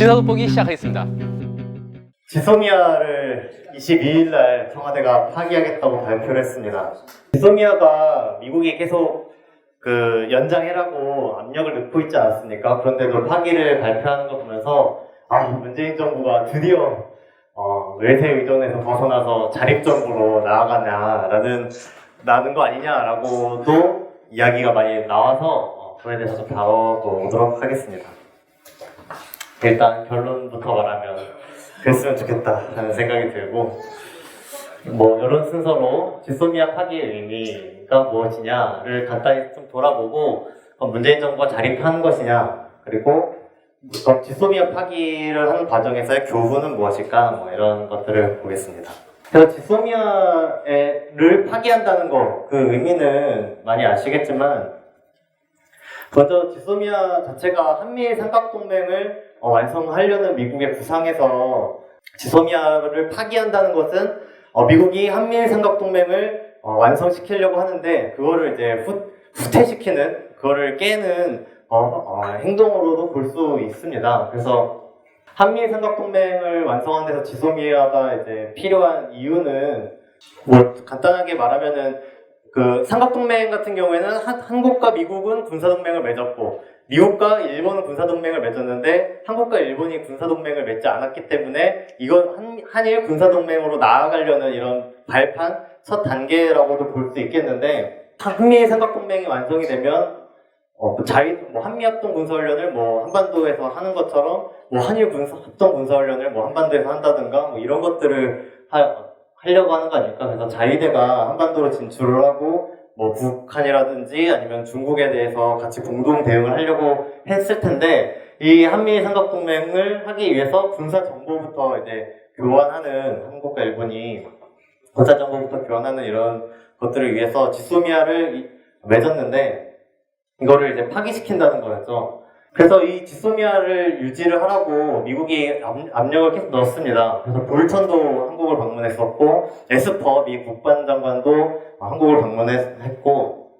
시사 돋보기 시작하겠습니다. 지소미아를 22일 날 청와대가 파기하겠다고 발표를 했습니다. 지소미아가 미국이 계속 연장해라고 압력을 넣고 있지 않았습니까? 그런데도 파기를 발표하는 거 보면서 문재인 정부가 드디어 외세 의존에서 벗어나서 자립정부로 나아가는 거 아니냐라고도 이야기가 많이 나와서 그에 대해서 좀 다뤄보도록 하겠습니다. 일단 결론부터 말하면 그랬으면 좋겠다라는 생각이 들고, 이런 순서로 지소미아 파기의 의미가 무엇이냐를 간단히 좀 돌아보고, 문재인 정부가 자립하는 것이냐, 그리고 지소미아 파기를 하는 과정에서의 교훈은 무엇일까, 이런 것들을 보겠습니다. 그래서 지소미아를 파기한다는 거, 그 의미는 많이 아시겠지만, 먼저 지소미아 자체가 한미일 삼각동맹을 완성하려는 미국의 구상에서 지소미아를 파기한다는 것은 미국이 한미일 삼각동맹을 완성시키려고 하는데 그거를 이제 후퇴시키는, 그거를 깨는 행동으로도 볼 수 있습니다. 그래서 한미일 삼각동맹을 완성하는 데서 지소미아가 이제 필요한 이유는 간단하게 말하면은 삼각동맹 같은 경우에는 한국과 미국은 군사동맹을 맺었고 미국과 일본은 군사동맹을 맺었는데 한국과 일본이 군사동맹을 맺지 않았기 때문에 이건 한일 군사동맹으로 나아가려는 이런 발판, 첫 단계라고도 볼 수 있겠는데, 한미일 삼각동맹이 완성이 되면 한미합동 군사훈련을 한반도에서 하는 것처럼 한일 합동 군사훈련을 한반도에서 한다든가 이런 것들을 하려고 하는 거 아닐까. 그래서 자위대가 한반도로 진출을 하고 북한이라든지 아니면 중국에 대해서 같이 공동 대응을 하려고 했을 텐데, 이 한미일 삼각동맹을 하기 위해서 군사 정보부터 이제 교환하는, 한국과 일본이 군사 정보부터 교환하는 이런 것들을 위해서 지소미아를 맺었는데 이거를 이제 파기시킨다는 거였죠. 그래서 이 지소미아를 유지를 하라고 미국이 압력을 계속 넣었습니다. 그래서 볼턴도 한국을 방문했었고, 에스퍼 미 국방장관도 한국을 방문했고,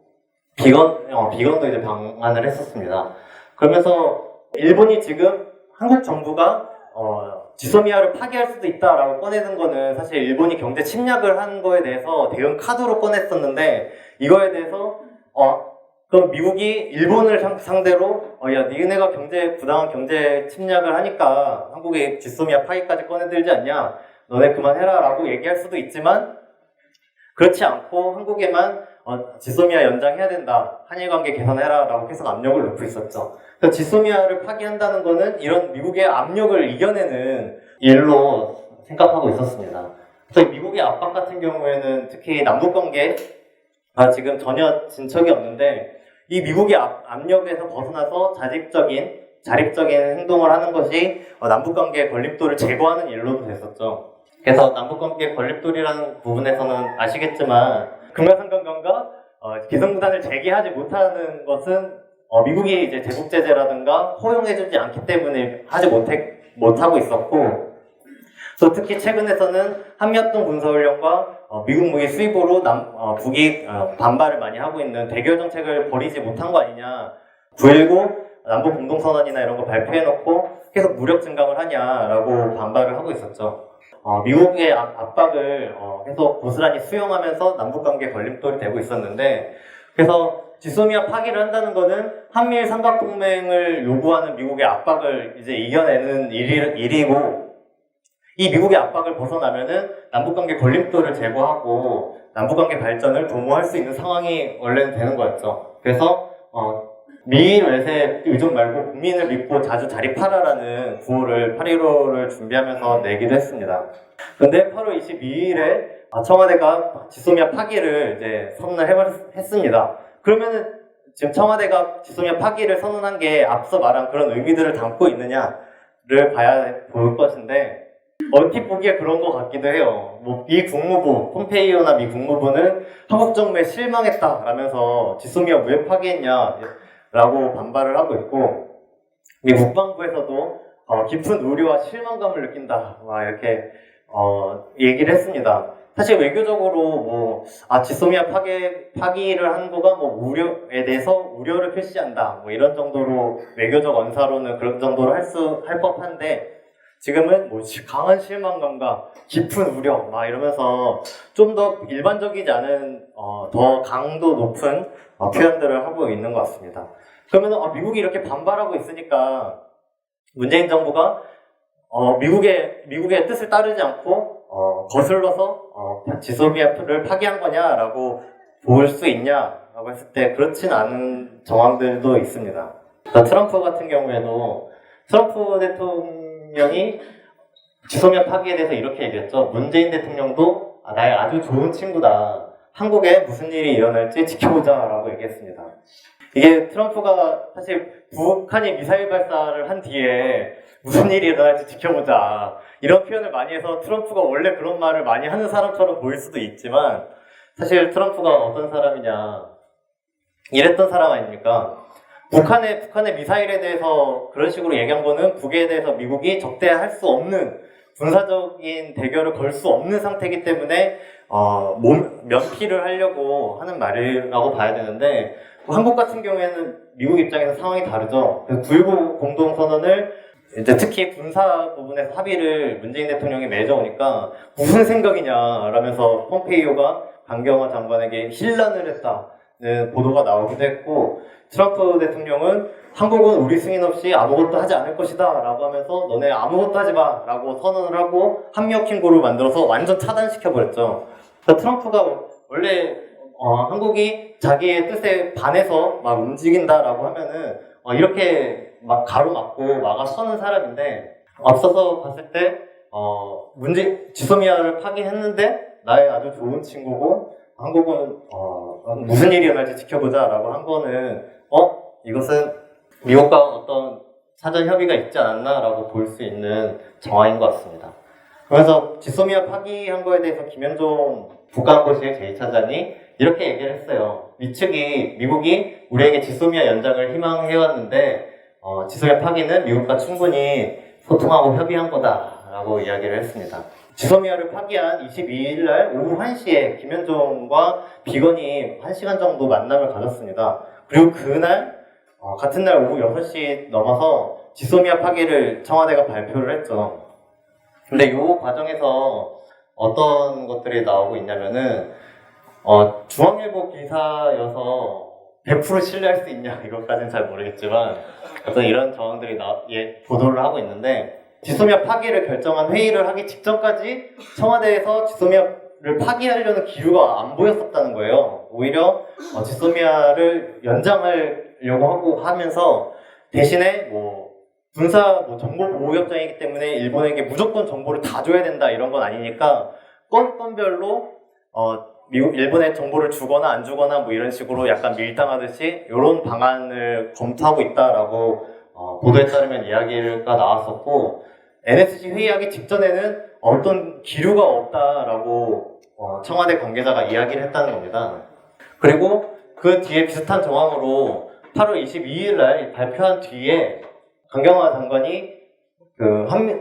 비건도 이제 방한을 했었습니다. 그러면서 일본이 지금 한국 정부가 지소미아를 파기할 수도 있다라고 꺼내는 거는 사실 일본이 경제 침략을 한 거에 대해서 대응 카드로 꺼냈었는데, 이거에 대해서 그럼 미국이 일본을 상대로 야, 니네가 부당한 경제 침략을 하니까 한국에 지소미아 파기까지 꺼내들지 않냐, 너네 그만해라 라고 얘기할 수도 있지만, 그렇지 않고 한국에만 지소미아 연장해야 된다, 한일관계 개선해라 라고 계속 압력을 넣고 있었죠. 그래서 지소미아를 파기한다는 거는 이런 미국의 압력을 이겨내는 일로 생각하고 있었습니다. 그래서 미국의 압박 같은 경우에는 특히 남북관계가 지금 전혀 진척이 없는데, 이 미국의 압력에서 벗어나서 자립적인 행동을 하는 것이 남북관계의 건립도를 제거하는 일로도 됐었죠. 그래서 남북관계의 건립도라는 부분에서는 아시겠지만, 금강산관광과 기성부단을 재개하지 못하는 것은 미국이 이제 제국제재라든가 허용해주지 않기 때문에 하지 못하고 있었고, 그래서 특히 최근에서는 한미합동 군사훈련과 미국 무기 수입으로 북이 반발을 많이 하고 있는 대결 정책을 버리지 못한 거 아니냐, 9.19 남북 공동선언이나 이런 거 발표해놓고 계속 무력 증강을 하냐라고 반발을 하고 있었죠. 미국의 압박을 계속 고스란히 수용하면서 남북관계 걸림돌이 되고 있었는데, 그래서 지소미아 파기를 한다는 거는 한미일 삼각동맹을 요구하는 미국의 압박을 이제 이겨내는 일이고, 이 미국의 압박을 벗어나면은 남북관계 걸림돌을 제거하고 남북관계 발전을 도모할 수 있는 상황이 원래는 되는 거였죠. 그래서 미일 외세 의존 말고 국민을 믿고 자주 자립하라라는 구호를 8.15를 준비하면서 내기도 했습니다. 그런데 8월 22일에 청와대가 지소미아 파기를 이제 선언을 했습니다. 그러면은 지금 청와대가 지소미아 파기를 선언한 게 앞서 말한 그런 의미들을 담고 있느냐를 볼 것인데, 얼핏 보기에 그런 것 같기도 해요. 미 국무부, 폼페이오나 미 국무부는 한국 정부에 실망했다라면서 지소미아 왜 파기했냐라고 반발을 하고 있고, 미 국방부에서도 깊은 우려와 실망감을 느낀다, 이렇게 얘기를 했습니다. 사실 외교적으로 지소미아 파기를 한 거가 우려에 대해서 우려를 표시한다. 이런 정도로 외교적 언사로는 그런 정도로 할 법한데 지금은 강한 실망감과 깊은 우려 이러면서 좀 더 일반적이지 않은 더 강도 높은 표현들을 하고 있는 것 같습니다. 그러면 미국이 이렇게 반발하고 있으니까 문재인 정부가 미국의 뜻을 따르지 않고 거슬러서 지소미아를 파기한 거냐라고 볼 수 있냐라고 했을 때 그렇진 않은 정황들도 있습니다. 트럼프 같은 경우에도 트럼프 대통령이 지소미아 파기에 대해서 이렇게 얘기했죠. 문재인 대통령도 나의 아주 좋은 친구다. 한국에 무슨 일이 일어날지 지켜보자라고 얘기했습니다. 이게 트럼프가 사실 북한이 미사일 발사를 한 뒤에 무슨 일이 일어날지 지켜보자 이런 표현을 많이 해서 트럼프가 원래 그런 말을 많이 하는 사람처럼 보일 수도 있지만 사실 트럼프가 어떤 사람이냐 이랬던 사람 아닙니까? 북한의 미사일에 대해서 그런 식으로 얘기한 거는 북에 대해서 미국이 적대할 수 없는 군사적인 대결을 걸 수 없는 상태이기 때문에 면피를 하려고 하는 말이라고 봐야 되는데 한국 같은 경우에는 미국 입장에서 상황이 다르죠. 그래서 9.19 공동선언을 이제 특히 군사 부분에서 합의를 문재인 대통령이 맺어오니까 무슨 생각이냐라면서 폼페이오가 강경화 장관에게 신란을 했다는 보도가 나오기도 했고 트럼프 대통령은 한국은 우리 승인 없이 아무것도 하지 않을 것이다 라고 하면서 너네 아무것도 하지 마 라고 선언을 하고 합력 킹고를 만들어서 완전 차단시켜버렸죠. 그래서 트럼프가 원래 한국이 자기의 뜻에 반해서 막 움직인다라고 하면은 이렇게 막 가로막고 막아서는 사람인데 앞서서 봤을 때 지소미아를 파기했는데 나의 아주 좋은 친구고 한국은 무슨 일이 일어날지 지켜보자라고 한 거는 이것은 미국과 어떤 사전 협의가 있지 않았나라고 볼 수 있는 정황인 것 같습니다. 그래서 지소미아 파기한 거에 대해서 김현종 국가안보실 제2차장이 이렇게 얘기를 했어요. 미국이 우리에게 지소미아 연장을 희망해왔는데 지소미아 파기는 미국과 충분히 소통하고 협의한 거다라고 이야기를 했습니다. 지소미아를 파기한 22일 날 오후 1시에 김현종과 비건이 1시간 정도 만남을 가졌습니다. 그리고 그날 같은 날 오후 6시 넘어서 지소미아 파기를 청와대가 발표를 했죠. 근데 이 과정에서 어떤 것들이 나오고 있냐면은 중앙일보 기사여서 100% 신뢰할 수 있냐 이것까지는 잘 모르겠지만 어떤 이런 정황들이 보도를 하고 있는데 지소미아 파기를 결정한 회의를 하기 직전까지 청와대에서 지소미아를 파기하려는 기류가 안 보였었다는 거예요. 오히려 지소미아를 연장하려고 하면서 대신에 군사 정보보호협정이기 때문에 일본에게 무조건 정보를 다 줘야 된다 이런 건 아니니까 건별로 일본에 정보를 주거나 안 주거나 이런 식으로 약간 밀당하듯이 이런 방안을 검토하고 있다라고 보도에 따르면 이야기가 나왔었고 NSC 회의하기 직전에는 어떤 기류가 없다라고 청와대 관계자가 이야기를 했다는 겁니다. 그리고 그 뒤에 비슷한 정황으로 8월 22일 날 발표한 뒤에 강경화 장관이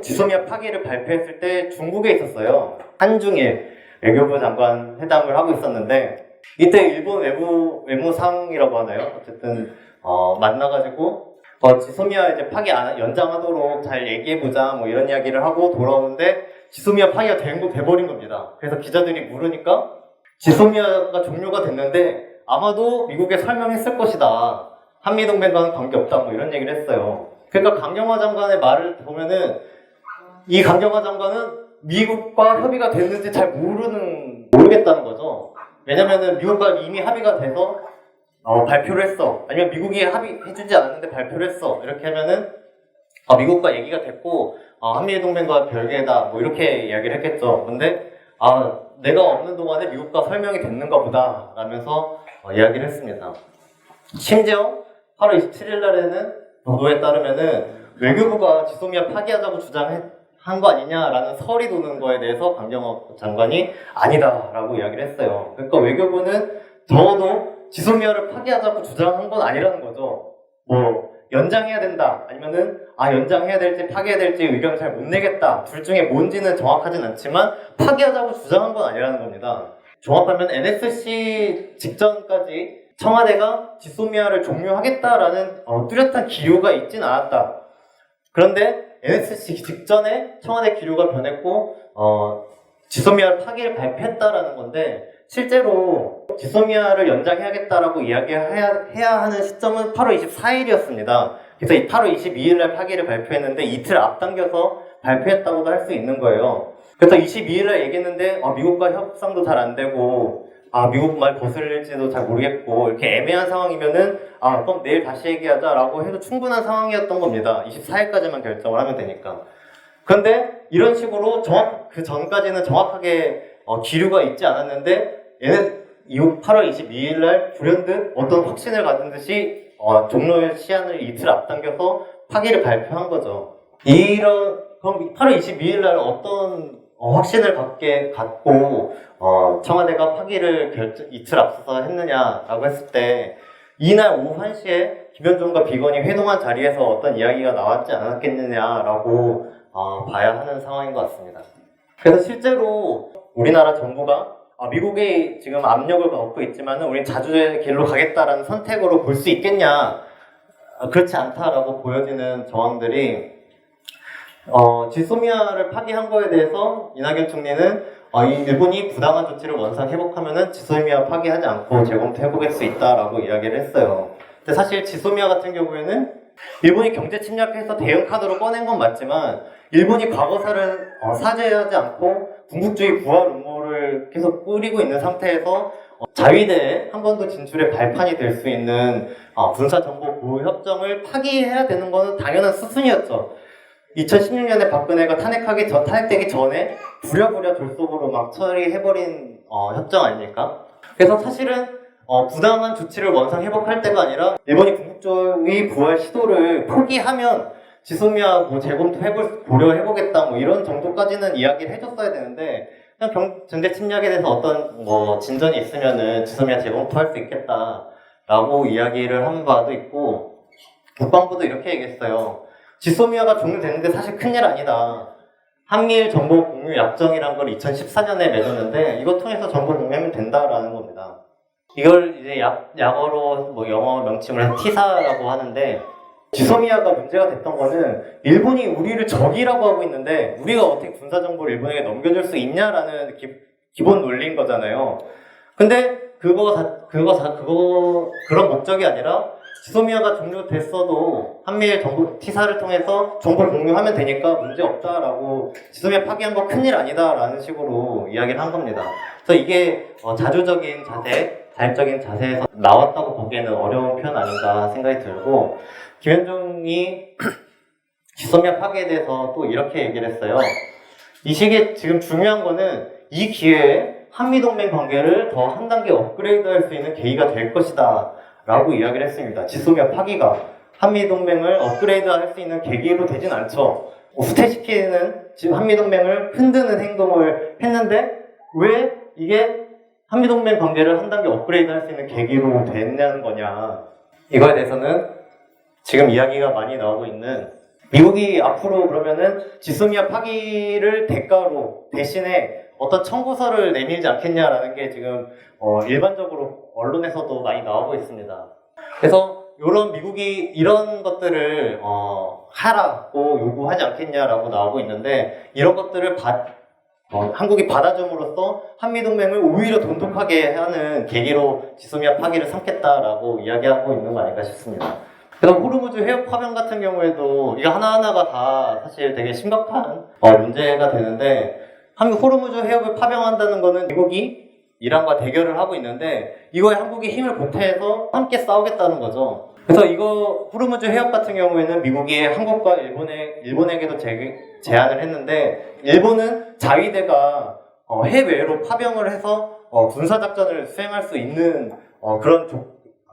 지소미아 파기를 발표했을 때 중국에 있었어요. 한중일 외교부 장관 회담을 하고 있었는데 이때 일본 외무상이라고 하나요? 어쨌든 만나가지고 지소미아 이제 파기 연장하도록 잘 얘기해보자 이런 이야기를 하고 돌아오는데 지소미아 파기가 돼버린 겁니다. 그래서 기자들이 물으니까 지소미아가 종료가 됐는데 아마도 미국에 설명했을 것이다. 한미동맹과는 관계없다 이런 얘기를 했어요. 그러니까 강경화 장관의 말을 보면은 이 강경화 장관은 미국과 협의가 됐는지 잘 모르겠다는 거죠. 왜냐면은 미국과 이미 합의가 돼서 발표를 했어. 아니면 미국이 합의해주지 않았는데 발표를 했어. 이렇게 하면은 미국과 얘기가 됐고 한미동맹과 별개다 이렇게 이야기를 했겠죠. 근데 내가 없는 동안에 미국과 설명이 됐는가 보다 라면서 이야기를 했습니다. 심지어 8월 27일 날에는 보도에 따르면은 외교부가 지소미아 파기하자고 주장한 거 아니냐라는 설이 도는 거에 대해서 강경화 장관이 아니다라고 이야기를 했어요. 그러니까 외교부는 적어도 지소미아를 파기하자고 주장한 건 아니라는 거죠. 연장해야 된다 아니면은 연장해야 될지 파기해야 될지 의견을 잘 못 내겠다 둘 중에 뭔지는 정확하진 않지만 파기하자고 주장한 건 아니라는 겁니다. 종합하면 NSC 직전까지 청와대가 지소미아를 종료하겠다라는 뚜렷한 기류가 있진 않았다. 그런데 NSC 직전에 청와대 기류가 변했고 지소미아 파기를 발표했다라는 건데 실제로 지소미아를 연장해야겠다라고 이야기해야 하는 시점은 8월 24일이었습니다. 그래서 8월 22일 날 파기를 발표했는데 이틀 앞당겨서 발표했다고도 할 수 있는 거예요. 그래서 22일 날 얘기했는데 미국과 협상도 잘 안 되고 미국 말 거슬릴지도 잘 모르겠고 이렇게 애매한 상황이면은 그럼 내일 다시 얘기하자라고 해도 충분한 상황이었던 겁니다. 24일까지만 결정을 하면 되니까. 그런데 이런 식으로 그 전까지는 정확하게 기류가 있지 않았는데 얘는 8월 22일 날 불현듯 어떤 확신을 가진 듯이 종료 시한을 이틀 앞당겨서 파기를 발표한 거죠. 그럼 8월 22일 날 어떤 확신을 갖고 청와대가 파기를 이틀 앞서서 했느냐라고 했을 때 이날 오후 1시에 김현종과 비건이 회동한 자리에서 어떤 이야기가 나왔지 않았겠느냐라고 봐야 하는 상황인 것 같습니다. 그래서 실제로 우리나라 정부가 미국이 지금 압력을 받고 있지만 우린 자주의 길로 가겠다라는 선택으로 볼 수 있겠냐, 그렇지 않다라고 보여지는 정황들이 지소미아를 파기한 거에 대해서 이낙연 총리는 일본이 부당한 조치를 원상 회복하면은 지소미아 파기하지 않고 재검토해보길 수 있다라고 이야기를 했어요. 근데 사실 지소미아 같은 경우에는 일본이 경제 침략해서 대응 카드로 꺼낸 건 맞지만 일본이 과거사를 사죄하지 않고 군국주의 부활 음모를 계속 뿌리고 있는 상태에서 자위대에 한 번 더 진출의 발판이 될 수 있는 군사정보보호협정을 파기해야 되는 건 당연한 수순이었죠. 2016년에 박근혜가 탄핵되기 전에 부랴부랴 졸속으로 막 처리해버린 협정 아닙니까? 그래서 사실은 부당한 조치를 원상 회복할 때가 아니라 일본이 군국주의 부활 시도를 포기하면 지소미아 고려해보겠다 이런 정도까지는 이야기를 해줬어야 되는데 그냥 전제 침략에 대해서 어떤 진전이 있으면은 지소미아 재검토할 수 있겠다라고 이야기를 한 바도 있고 국방부도 이렇게 얘기했어요. 지소미아가 종료됐는데 사실 큰일 아니다. 한미일 정보 공유 약정이란 걸 2014년에 맺었는데 이거 통해서 정보 공유하면 된다라는 겁니다. 이걸 이제 약어로 영어 명칭을 해서 티사라고 하는데 지소미아가 문제가 됐던 거는 일본이 우리를 적이라고 하고 있는데 우리가 어떻게 군사정보를 일본에게 넘겨줄 수 있냐라는 기본 논리인 거잖아요. 근데 그런 목적이 아니라 지소미아가 종료됐어도 한미일 정보 티사를 통해서 정보를 공유하면 되니까 문제 없다라고 지소미아 파기한 거 큰일 아니다라는 식으로 이야기를 한 겁니다. 그래서 이게 자주적인 자세, 자율적인 자세에서 나왔다고 보기에는 어려운 표현 아닌가 생각이 들고 김현종이 지소미아 파기에 대해서 또 이렇게 얘기를 했어요. 이 시기에 지금 중요한 거는 이 기회에 한미동맹 관계를 더 한 단계 업그레이드할 수 있는 계기가 될 것이다 라고 이야기를 했습니다. 지소미아 파기가 한미동맹을 업그레이드할 수 있는 계기로 되진 않죠. 후퇴시키는 지금 한미동맹을 흔드는 행동을 했는데 왜 이게 한미동맹 관계를 한 단계 업그레이드할 수 있는 계기로 됐냐는 거냐. 이거에 대해서는 지금 이야기가 많이 나오고 있는 미국이 앞으로 그러면은 지소미아 파기를 대신에 어떤 청구서를 내밀지 않겠냐라는 게 지금 일반적으로 언론에서도 많이 나오고 있습니다. 그래서 미국이 이런 것들을 하라고 요구하지 않겠냐라고 나오고 있는데 이런 것들을 한국이 받아줌으로써 한미동맹을 오히려 돈독하게 하는 계기로 지소미아 파기를 삼겠다라고 이야기하고 있는 거 아닌가 싶습니다. 그래서 호르무즈 해협 파병 같은 경우에도 이거 하나하나가 다 사실 되게 심각한 문제가 되는데 호르무즈 해협을 파병한다는 거는 미국이 이란과 대결을 하고 있는데 이거에 한국이 힘을 보태서 함께 싸우겠다는 거죠. 그래서 이거 호르무즈 해협 같은 경우에는 미국이 한국과 일본에게도 제안을 했는데 일본은 자위대가 해외로 파병을 해서 군사작전을 수행할 수 있는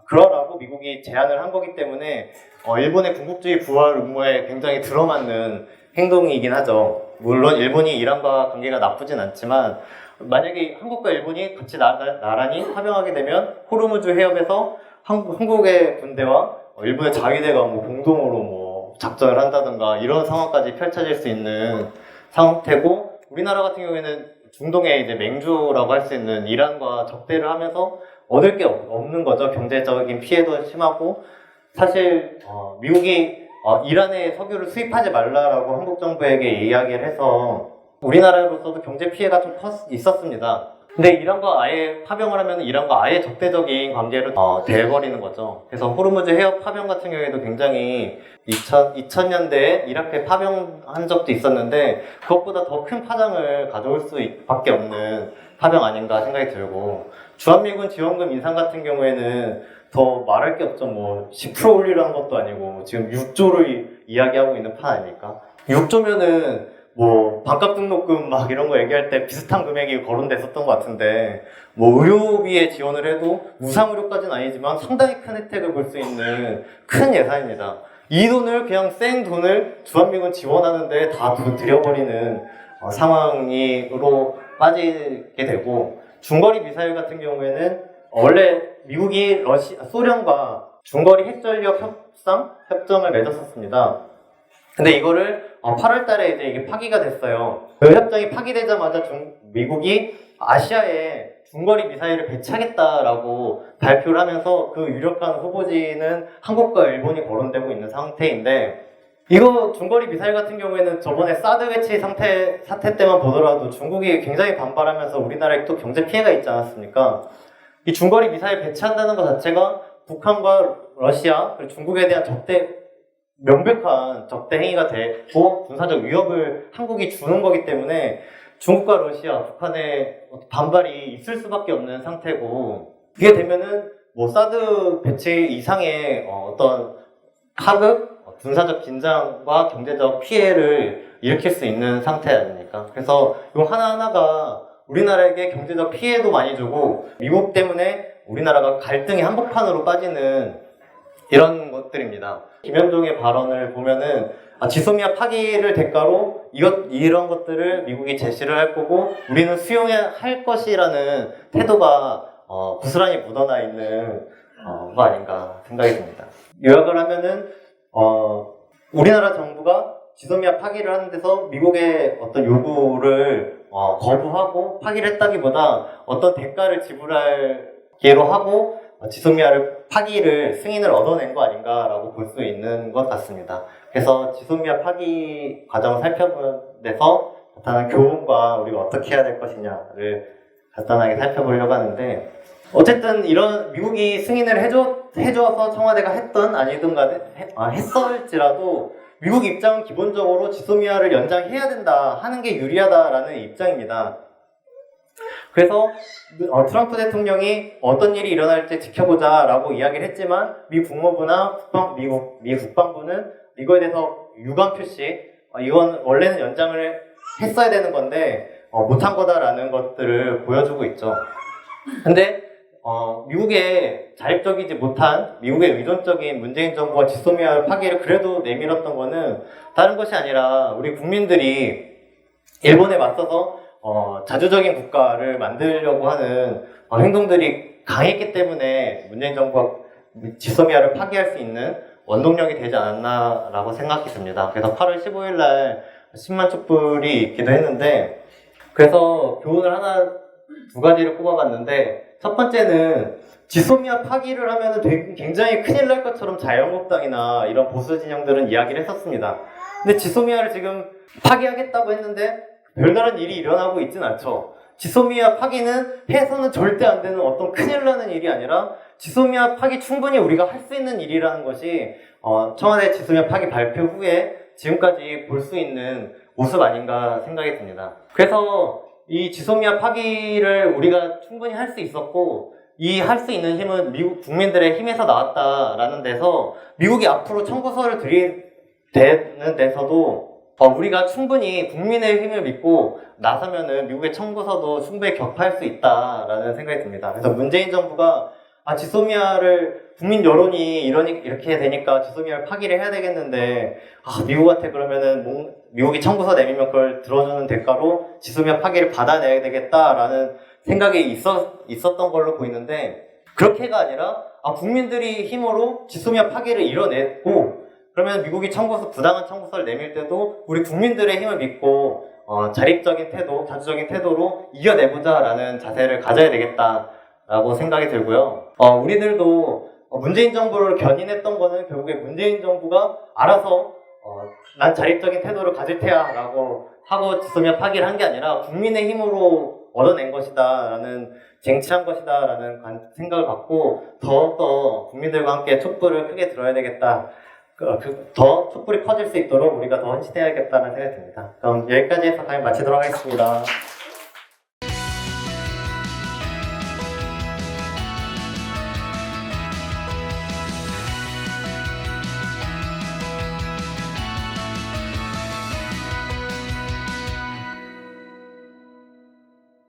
그러라고 미국이 제안을 한 거기 때문에 일본의 군국주의 부활 음모에 굉장히 들어맞는 행동이긴 하죠. 물론 일본이 이란과 관계가 나쁘진 않지만 만약에 한국과 일본이 같이 나란히 파병하게 되면 호르무즈 해협에서 한국의 군대와 일본의 자위대가 뭐 공동으로 뭐 작전을 한다든가 이런 상황까지 펼쳐질 수 있는 상태고, 우리나라 같은 경우에는 중동의 이제 맹주라고 할 수 있는 이란과 적대를 하면서 얻을 게 없는 거죠. 경제적인 피해도 심하고, 사실 미국이 이란에 석유를 수입하지 말라라고 한국 정부에게 이야기를 해서 우리나라로서도 경제 피해가 좀 있었습니다. 근데 이란과 아예 파병을 하면 이란과 아예 적대적인 관계로 돼버리는 거죠. 그래서 호르무즈 해협 파병 같은 경우에도 굉장히 2000년대에 이라크에 파병한 적도 있었는데 그것보다 더 큰 파장을 가져올 수밖에 없는 파병 아닌가 생각이 들고, 주한미군 지원금 인상 같은 경우에는 더 말할 게 없죠. 뭐 10% 올리라는 것도 아니고 지금 6조를 이야기하고 있는 판 아닙니까? 6조면은 뭐 반값 등록금 막 이런 거 얘기할 때 비슷한 금액이 거론됐었던 것 같은데, 뭐 의료비에 지원을 해도 무상의료까지는 아니지만 상당히 큰 혜택을 볼 수 있는 큰 예산입니다. 이 돈을 그냥 생 돈을 주한미군 지원하는데 다 들여버리는 상황으로 빠지게 되고, 중거리 미사일 같은 경우에는 원래 미국이 소련과 중거리 핵전력 협정을 맺었었습니다. 근데 이거를 8월 달에 이제 이게 파기가 됐어요. 그 협정이 파기되자마자 미국이 아시아에 중거리 미사일을 배치하겠다라고 발표를 하면서 그 유력한 후보지는 한국과 일본이 거론되고 있는 상태인데, 이거 중거리 미사일 같은 경우에는 저번에 사드 배치 사태 때만 보더라도 중국이 굉장히 반발하면서 우리나라에 또 경제 피해가 있지 않았습니까? 이 중거리 미사일 배치한다는 것 자체가 북한과 러시아 그리고 중국에 대한 명백한 적대 행위가 되고 군사적 위협을 한국이 주는 거기 때문에 중국과 러시아, 북한의 반발이 있을 수밖에 없는 상태고, 이게 되면은 뭐 사드 배치 이상의 어떤 하극, 군사적 긴장과 경제적 피해를 일으킬 수 있는 상태 아닙니까? 그래서 이 하나하나가 우리나라에게 경제적 피해도 많이 주고 미국 때문에 우리나라가 갈등의 한복판으로 빠지는 이런 것들입니다. 김현종의 발언을 보면은 지소미아 파기를 대가로 이런 것들을 미국이 제시를 할 거고 우리는 수용해야 할 것이라는 태도가 부스란히 묻어나 있는 거 아닌가 생각이 듭니다. 요약을 하면은 우리나라 정부가 지소미아 파기를 하는 데서 미국의 어떤 요구를 거부하고 파기를 했다기보다 어떤 대가를 지불하기로 하고 지소미아를 파기를 승인을 얻어낸 거 아닌가라고 볼 수 있는 것 같습니다. 그래서 지소미아 파기 과정을 살펴보면서 나타난 교훈과 우리가 어떻게 해야 될 것이냐를 간단하게 살펴보려고 하는데, 어쨌든 이런 미국이 승인을 해줘서 청와대가 했던 아니든 간에 했을지라도 미국 입장은 기본적으로 지소미아를 연장해야 된다 하는 게 유리하다라는 입장입니다. 그래서 트럼프 대통령이 어떤 일이 일어날지 지켜보자 라고 이야기를 했지만 미 국무부나 미 국방부는 이거에 대해서 유감 표시, 이건 원래는 연장을 했어야 되는 건데 못한 거다라는 것들을 보여주고 있죠. 근데 미국의 자립적이지 못한, 미국의 의존적인 문재인 정부가 지소미아 파기를 그래도 내밀었던 거는 다른 것이 아니라 우리 국민들이 일본에 맞서서 자주적인 국가를 만들려고 하는 행동들이 강했기 때문에 문재인 정부가 지소미아를 파기할 수 있는 원동력이 되지 않았나라고 생각이 듭니다. 그래서 8월 15일 날 10만 촛불이 있기도 했는데, 그래서 교훈을 두 가지를 꼽아봤는데, 첫 번째는 지소미아 파기를 하면 굉장히 큰일 날 것처럼 자유한국당이나 이런 보수 진영들은 이야기를 했었습니다. 근데 지소미아를 지금 파기하겠다고 했는데 별다른 일이 일어나고 있진 않죠. 지소미아 파기는 해서는 절대 안 되는 어떤 큰일 나는 일이 아니라 지소미아 파기 충분히 우리가 할 수 있는 일이라는 것이 청와대 지소미아 파기 발표 후에 지금까지 볼 수 있는 모습 아닌가 생각이 듭니다. 그래서 이 지소미아 파기를 우리가 충분히 할 수 있었고, 이 할 수 있는 힘은 미국 국민들의 힘에서 나왔다라는 데서 미국이 앞으로 청구서를 들이대는 데서도 우리가 충분히 국민의 힘을 믿고 나서면은 미국의 청구서도 충분히 격파할 수 있다라는 생각이 듭니다. 그래서 문재인 정부가 지소미아를 국민 여론이 이렇게 되니까 지소미아를 파기를 해야 되겠는데 미국한테 그러면은 미국이 청구서 내밀면 그걸 들어주는 대가로 지소미아 파기를 받아내야 되겠다라는 생각이 있었던 걸로 보이는데, 그렇게가 아니라 국민들이 힘으로 지소미아 파기를 이뤄냈고, 그러면 미국이 부당한 청구서를 내밀 때도 우리 국민들의 힘을 믿고 자립적인 태도, 자주적인 태도로 이겨내보자라는 자세를 가져야 되겠다라고 생각이 들고요. 우리들도 문재인 정부를 견인했던 거는 결국에 문재인 정부가 알아서 난 자립적인 태도를 가질 테야 라고 하고 지소미아 파기를 한 게 아니라 국민의 힘으로 얻어낸 것이다 라는, 쟁취한 것이다 라는 생각을 갖고 더욱더 국민들과 함께 촛불을 크게 들어야 되겠다, 더 촛불이 커질 수 있도록 우리가 더 헌신해야겠다는 생각이 듭니다. 그럼 여기까지 해서 강의 마치도록 하겠습니다.